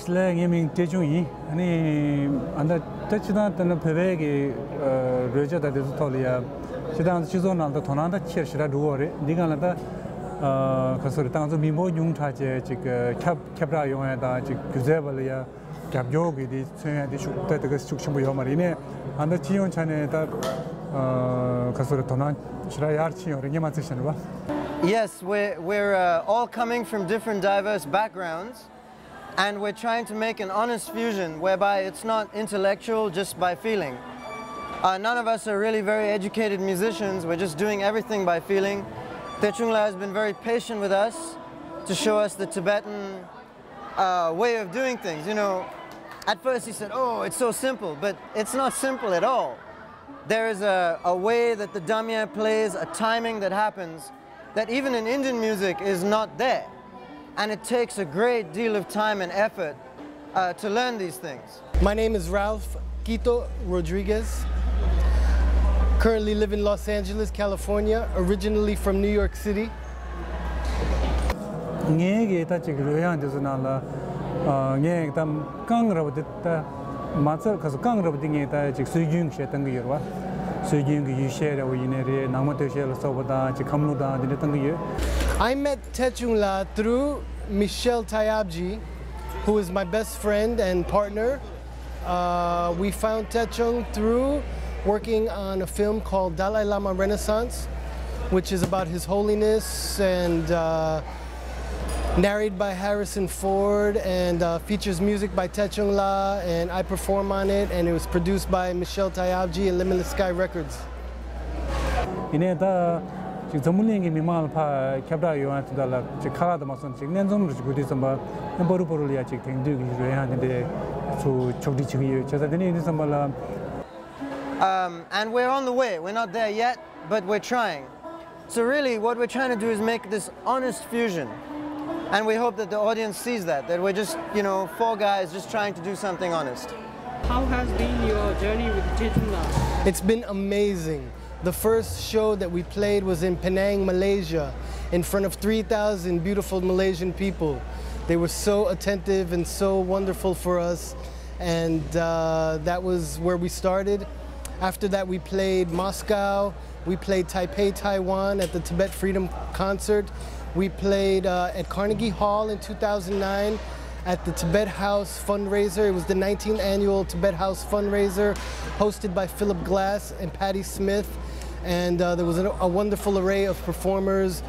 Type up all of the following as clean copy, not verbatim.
Tonashla Gaming Techung, any under Touchdown and Pevegi Roger that is Tolia. She down Chizon on the Tonanda Church, Radore, Diganata, Casuritan, Mimo Jung Tache, Capra Yonada, Guzevalia, Capjogi, the Struction Marine, and the Tion China, Casuritonan, Shrayarchi or Yamatishana. Yes, we're all coming from different diverse backgrounds, and we're trying to make an honest fusion whereby it's not intellectual just by feeling. None of us are really very educated musicians, we're just doing everything by feeling. Techung has been very patient with us to show us the Tibetan way of doing things. You know, at first he said, oh, it's so simple, but it's not simple at all. There is a way that the damya plays, a timing that happens, that even in Indian music is not there. And it takes a great deal of time and effort to learn these things. My name is Ralph Quito Rodriguez. Currently live in Los Angeles, California, originally from New York City. I met Techung through Michel Tayabji, who is my best friend and partner. We found Techung through working on a film called Dalai Lama Renaissance, which is about His Holiness and narrated by Harrison Ford and features music by Techung, and I perform on it, and it was produced by Michel Tayabji and Limitless Sky Records. Zamulingi Mimal Pa Cabra Yuan to the Chikala Mason, Chignanzum, Buddhism, and Borupolia Chicken, Duke, Rayan, to Chokdichi, Chazadini, Sambala. And we're on the way. We're not there yet, but we're trying. So really, what we're trying to do is make this honest fusion. And we hope that the audience sees that we're just, you know, four guys just trying to do something honest. How has been your journey with Techung? It's been amazing. The first show that we played was in Penang, Malaysia, in front of 3,000 beautiful Malaysian people. They were so attentive and so wonderful for us, and that was where we started. After that, we played Moscow, we played Taipei, Taiwan at the Tibet Freedom Concert. We played at Carnegie Hall in 2009 at the Tibet House fundraiser. It was the 19th annual Tibet House fundraiser, hosted by Philip Glass and Patti Smith. And there was a wonderful array of performers,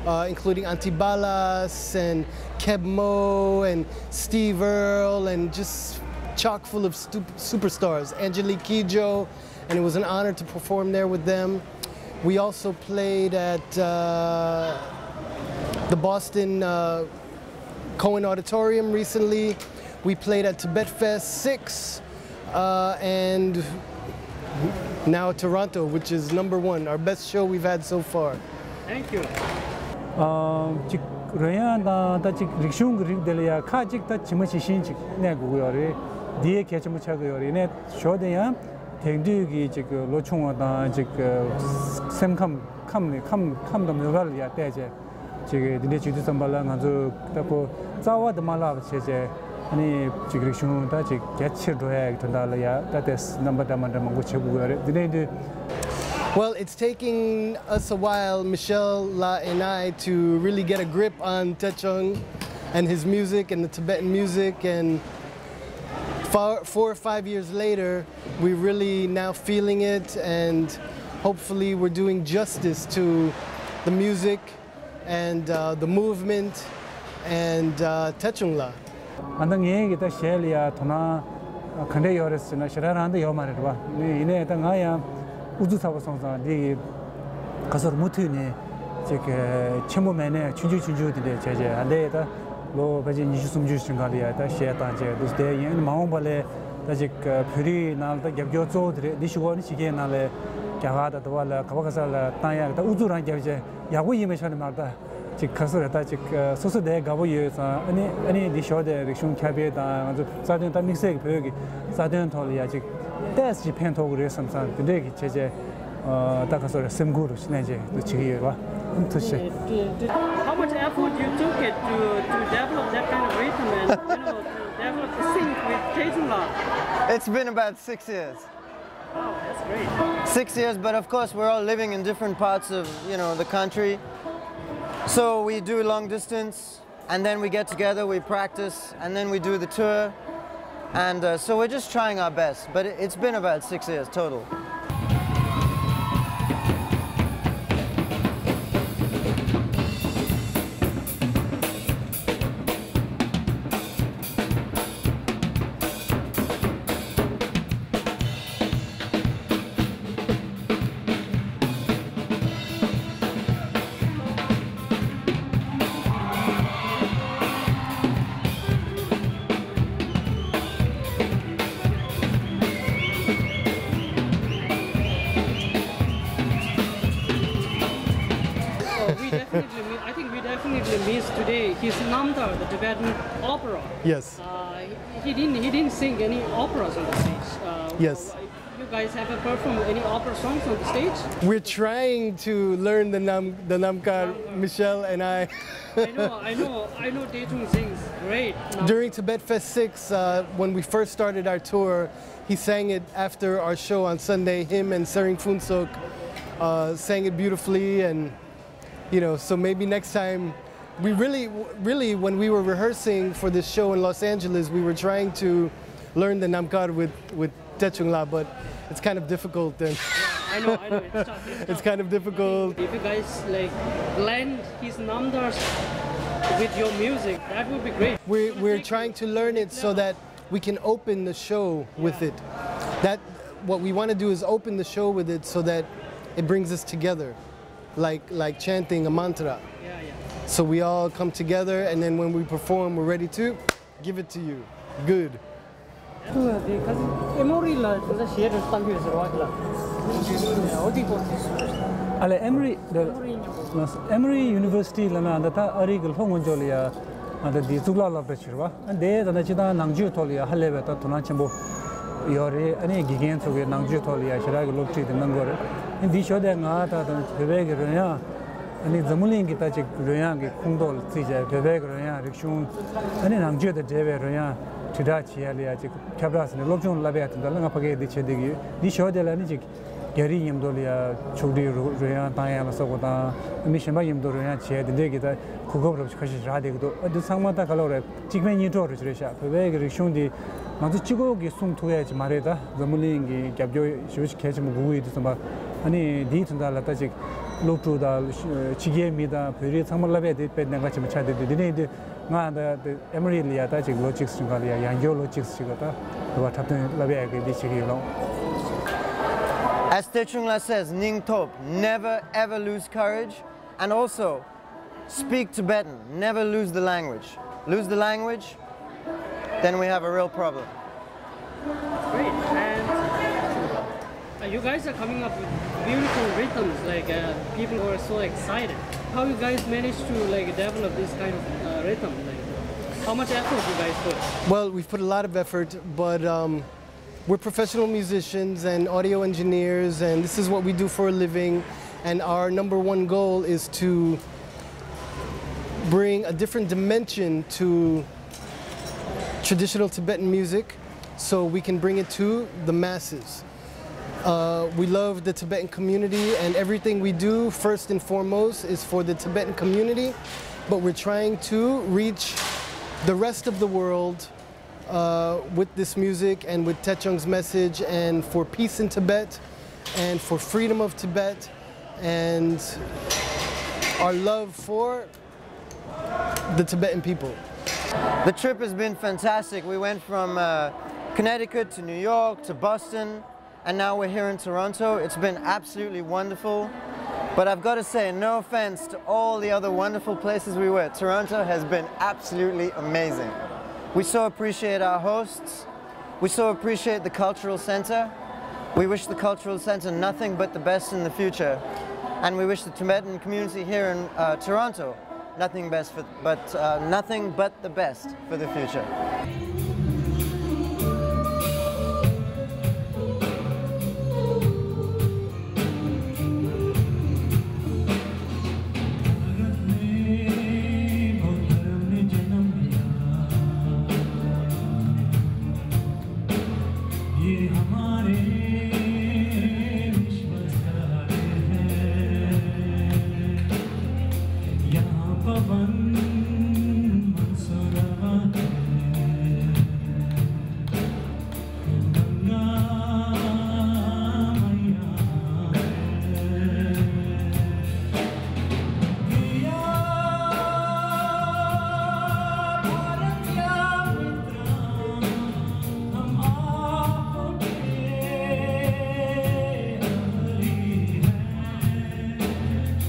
including Antibalas and Keb Mo and Steve Earle, and just chock full of superstars. Angelique Kidjo, and it was an honor to perform there with them. We also played at the Boston Cohen Auditorium recently. We played at Tibet Fest 6 and now Toronto, which is #1, our best show we've had so far. Thank you. Well, it's taking us a while, Michel and I, to really get a grip on Techung and his music and the Tibetan music, and 4 or 5 years later, we're really now feeling it, and hopefully we're doing justice to the music and the movement and Techung. Andang ye kita Shelia Tona Kande Yoris na Sharanda Yomarwa. Ine Tangaya Uzu Savasonsa, the Kasur Mutuni, Chimumene, Chuju de Cheja, and later Low Bajin Yusum Justingalia, Sheta, this day in Mahombale, Tajik Puri, Nalta Gabjozo, Dishuan, Chiganale, Kavada, Kawakasala, Taya, the Uzuran Javje, Yahui Meshanamata. Kasur Tachik Sosa de Gavoy, any disho de Rishun Cabet, Southern Tamisek, Southern Toliachic, that's the Pentog sometimes, the day Cheje, Takasor, Semguru, Snaje, the Chihira. How much effort you took it to develop that kind of rhythm and, you know, to develop sing with Techung? It's been about 6 years. Wow, that's great. 6 years, but of course we're all living in different parts of, the country. So we do long distance, and then we get together, we practice, and then we do the tour. And so we're just trying our best, but it's been about 6 years total. I think we definitely missed today his Namdar, the Tibetan opera. Yes. He didn't sing any operas on the stage. Yes. You guys haven't performed any opera songs on the stage? We're trying to learn the Namkar, Michelle and I. I know Techung sings great. During Tibet Fest 6, when we first started our tour, he sang it after our show on Sunday. Him and Sering Funsok sang it beautifully, and so maybe next time. We really, when we were rehearsing for this show in Los Angeles, we were trying to learn the Namkar with Techung, but it's kind of difficult. And I know, it's tough. It's kind of difficult. If you guys blend his Namdars with your music, that would be great. We're trying to learn it so that we can open the show with it. What we want to do is open the show with it so that it brings us together, like chanting a mantra. So we all come together, and then when we perform, we're ready to give it to you. Good. Ale Emory University lana data arigal hongonjolia and the Zula la bechirwa and they the Nachida Nangju tolia haleveta tunachimbo yore any gigan to Nangju tolia shirag lopti the Nangore in the show that ngata the Vega and it's the Muling Gitachi Royangi Kundol Tija Vega Royan Rikshun and in Nangju the Deve Royan Tidachi Alia Cabras and Lopjon Labiat and the Langapage the Chedigi the show the Lanic Gary Yimdolia Chudi Royan Tayama Sogota Mission by Yimdorian Chia the Degita Kugo of Kashi Radigo the Samata Calore Chikman Torres Resha Vega Rikshun the Chigo Gisum to Edge Mareta the Muling Gabjo Shush Catch Mugui to some any deed and the Latagic look to the Chige Mida period some Lavet Pednagachi Chad the the Emery Liatagic logics to Galia Yango logics Chigata what happened Laveg the Chigilo. As Techung says, Ning Top, never ever lose courage, and also speak Tibetan, never lose the language. Lose the language, then we have a real problem. Great, and you guys are coming up with beautiful rhythms, people who are so excited. How you guys managed to develop this kind of rhythm? How much effort you guys put? Well, we've put a lot of effort, but we're professional musicians and audio engineers, and this is what we do for a living. And our #1 goal is to bring a different dimension to traditional Tibetan music so we can bring it to the masses. We love the Tibetan community, and everything we do, first and foremost, is for the Tibetan community, but we're trying to reach the rest of the world with this music and with Techung's message, and for peace in Tibet and for freedom of Tibet and our love for the Tibetan people. The trip has been fantastic. We went from Connecticut to New York to Boston, and now we're here in Toronto. It's been absolutely wonderful. But I've got to say, no offense to all the other wonderful places we were, Toronto has been absolutely amazing. We so appreciate our hosts. We so appreciate the Cultural Center. We wish the Cultural Center nothing but the best in the future. And we wish the Tibetan community here in Toronto nothing but the best for the future.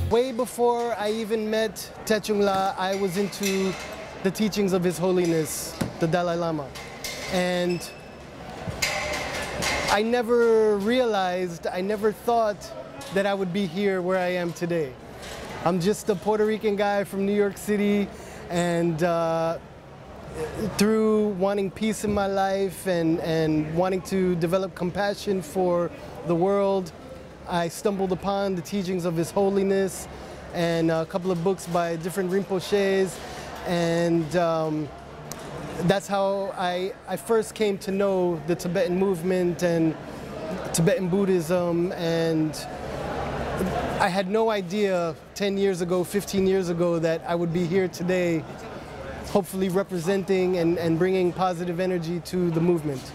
Way before I even met Techung La, I was into the teachings of His Holiness, the Dalai Lama. And I never realized, I never thought that I would be here where I am today. I'm just a Puerto Rican guy from New York City, and through wanting peace in my life and wanting to develop compassion for the world, I stumbled upon the teachings of His Holiness and a couple of books by different Rinpoches, and that's how I first came to know the Tibetan movement and Tibetan Buddhism. And I had no idea 10 years ago, 15 years ago, that I would be here today, hopefully representing and bringing positive energy to the movement.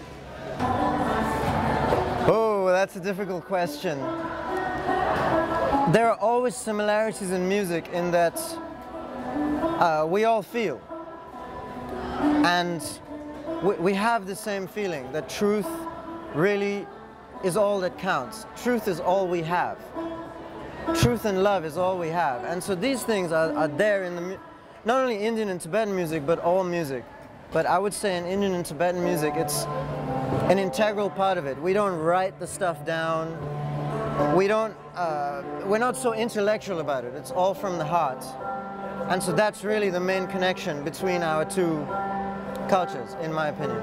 Oh, that's a difficult question. There are always similarities in music in that we all feel. And we have the same feeling that truth really is all that counts. Truth is all we have. Truth and love is all we have. And so these things are there in the, not only Indian and Tibetan music, but all music. But I would say in Indian and Tibetan music, it's an integral part of it. We don't write the stuff down. We're not so intellectual about it. It's all from the heart. And so that's really the main connection between our two cultures, in my opinion.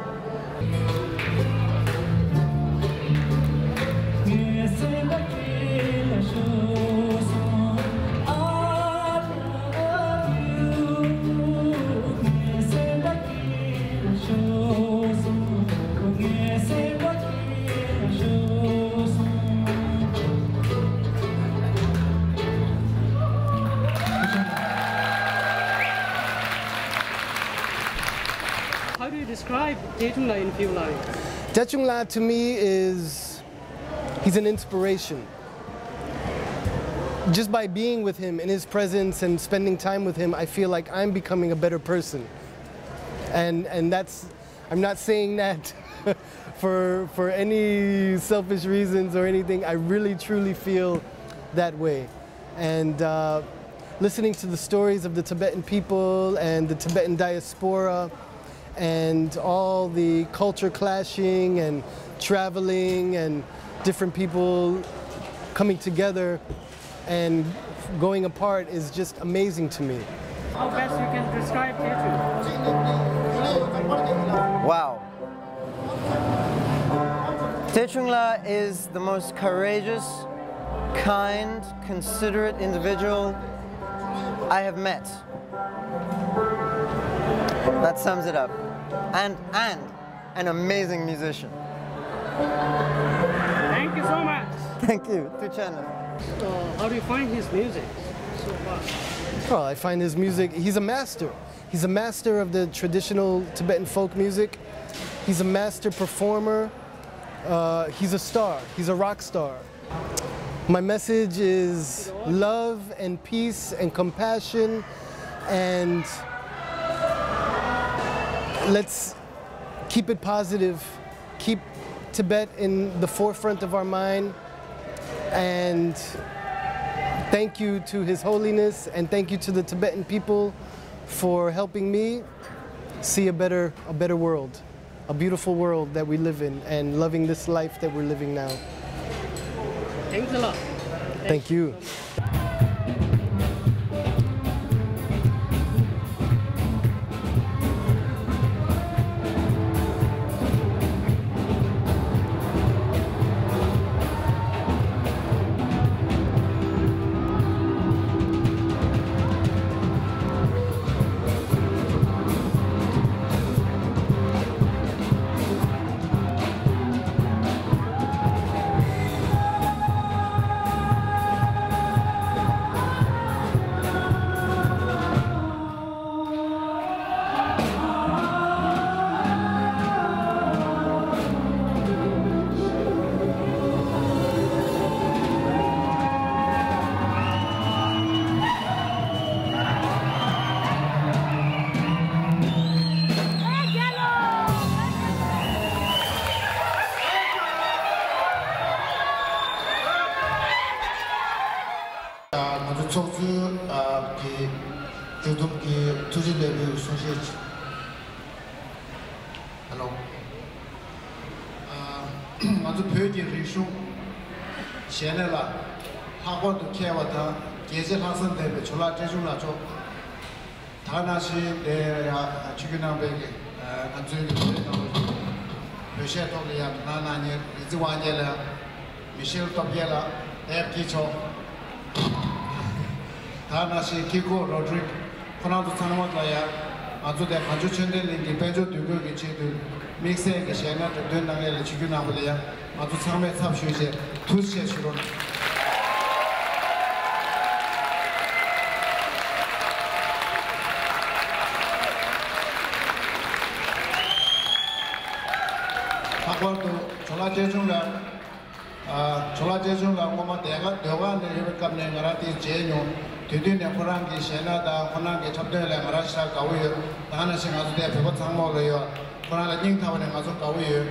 How do you describe Techung La in few lines? Techung La to me he's an inspiration. Just by being with him in his presence and spending time with him, I feel like I'm becoming a better person. And that's, I'm not saying that for any selfish reasons or anything. I really truly feel that way. And listening to the stories of the Tibetan people and the Tibetan diaspora and all the culture clashing and traveling and different people coming together and going apart is just amazing to me. How best you can describe Techung? Wow. Techung La is the most courageous, kind, considerate individual I have met. That sums it up. And an amazing musician. Thank you so much. Thank you. Tuchana. How do you find his music so far? Well, I find his music, he's a master. He's a master of the traditional Tibetan folk music. He's a master performer. He's a star. He's a rock star. My message is love and peace and compassion, and let's keep it positive. Keep Tibet in the forefront of our mind. And thank you to His Holiness, and thank you to the Tibetan people for helping me see a better world, a beautiful world that we live in, and loving this life that we're living now. Thanks a lot. Thank you. 속수 주둥기 투지 레벨 소시지. Hello. 아주 표기 리슈 셴레라 하고도 케와다 계절 학생들 졸라 제중나죠. 다나시 내가 주기나베게 간주기 되는 미셸 토리아 나나니 이즈완젤라 미셸 토비엘라 에피초 다나시 키고 로드릭 코나도 사노마다야 아주데 간주천들링기 벤조 두고기 체들 믹스에게 셴나도 된당에 주기나블이야 아주 상매 삽슈제 투시에시로 학원도 졸라 제중라 뭐만 내가 내가 감내 나라티 제뇨 되되네 호랑기 셴나다 호랑기 접대래 나라시라 가위요 다나신 아주 대 배고 상모로요 호랑이 닝타원에 가서 가위요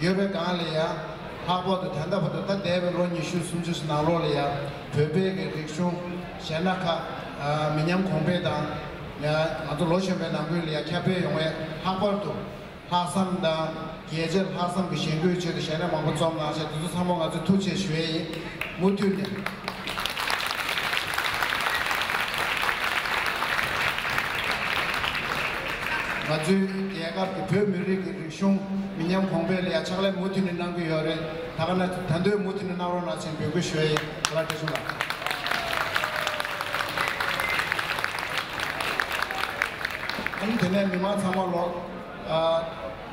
여배 강알이야 하버도 단다부터 다 대별로 이슈 숨주스 나로리야 베베게 릭숑 셴나카 미냠 공배다 야 아주 로션베 남글이야 캐페 용에 하버도 하삼다 계절 하삼 그 신규체의 셴나 마음 좀 나서 두 사모 아주 투체 쉐이 못되네 아주 얘가 그 별미리 릭숑 미냠 공배리야 차글에 못되는 난거 요래 다가나 단도에 못되는 나로나 지금 배고 쉐이 그렇게서라 아니 되네 미만 사모로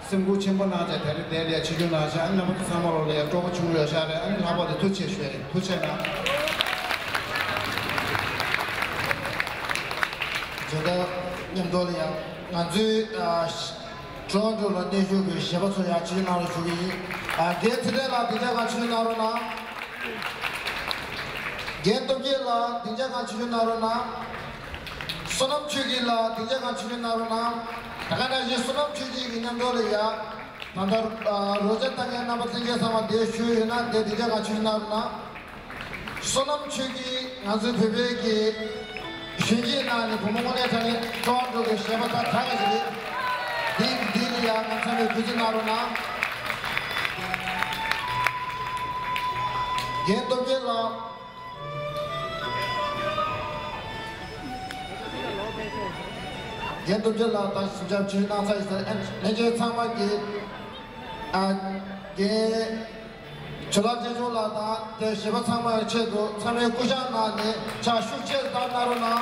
승부 첨번하자 대리야 지존하자 안나부터 사모로래 조금 중요하샤래 아니 하버도 투체 쉐이 투체나 제가 님돌이야 아주 저한테로 내주고 셔버서야 지나로 주기 게트데라 디자가 지나로나 게토게라 디자가 지나로나 소놈치기라 디자가 지나로나 다가나 이제 소놈치기 있는도리야 난다 로제 땅에 남았으니까 사마 대슈나 대 디자가 지나로나 소놈치기 아주 베베기 신기나니 부모님의 전에 저한테 셔버다 타야지 딜이야 감사합니다 그지 나로나 겐도게라 겐도게라 다시 수장 지나서 있어 내게 상마기 Jhola Techung 대 시바 상마의 체도 참여 구장나니 자 숙제 다 나로나